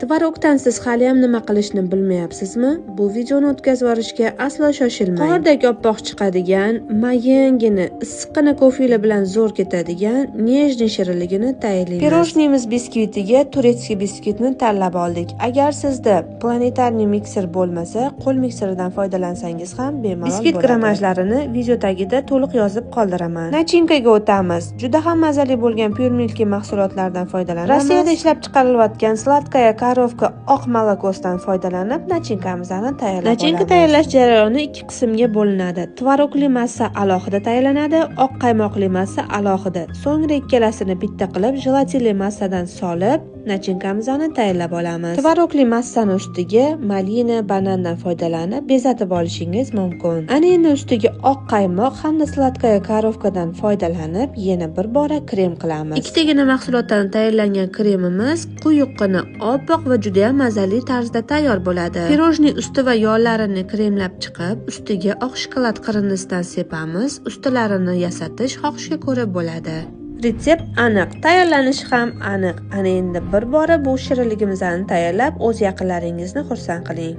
Tvorogdan siz hali ham nima qilishni bilmayapsizmi? Bu videoni o'tkazib yuborishga aslo shoshilmang. Qordek oppoq chiqadigan, mayingina, issiqqina kofeli bilan zo'r ketadigan, nejniy shirinligini tayyorlaymiz. Pirojnimiz biskvitiga turetskiy biskvitni tanlab oldik. Agar sizda planetarniy mikser bo'lmasa, qo'l mikseridan foydalansangiz ham bemalol bo'ladi. Biskvit grammajlarini video tagida to'liq yozib qoldiraman. Nachinkaga o'tamiz. Juda ham mazali bo'lgan Pure Milky mahsulotlardan foydalanamiz. Rossiyada ishlab chiqarilayotgan sladkaya korovka oq molokosidan foydalanib, nachinkamizni tayyorlab olamiz. Nachinka tayyorlash jarayoni ikki qismga bo'linadi. Tvorogli massa alohida tayyorlanadi, oq qaymoqli massa alohida. So'ngra ikkalasini bitta qilib jelatinli massadan solib, nachinkamizni tayyorlab olamiz. Tvorogli massani ustiga malina, banandan foydalanib bezatib olishingiz mumkin. Ana endi ustiga oq qaymoq hamda sladkaya korovkadan foydalanib, yana bir bora krem qilamiz. Ikkitagina mahsulotdan tayyorlangan kremimiz quyuqqina, oppoq va juda ham mazali tarzda tayyor bo'ladi. Pirojniy usti va yo'llarini kremlab chiqib, ustiga oq shokolad qirindisidan sepamiz. Ustilarini yasatish xohishga ko'ra bo'ladi. Retsept aniq, tayyorlanishi ham aniq. Ana endi bir bora bu shirinligimizni tayyorlab, o'z yaqinlaringizni xursand qiling.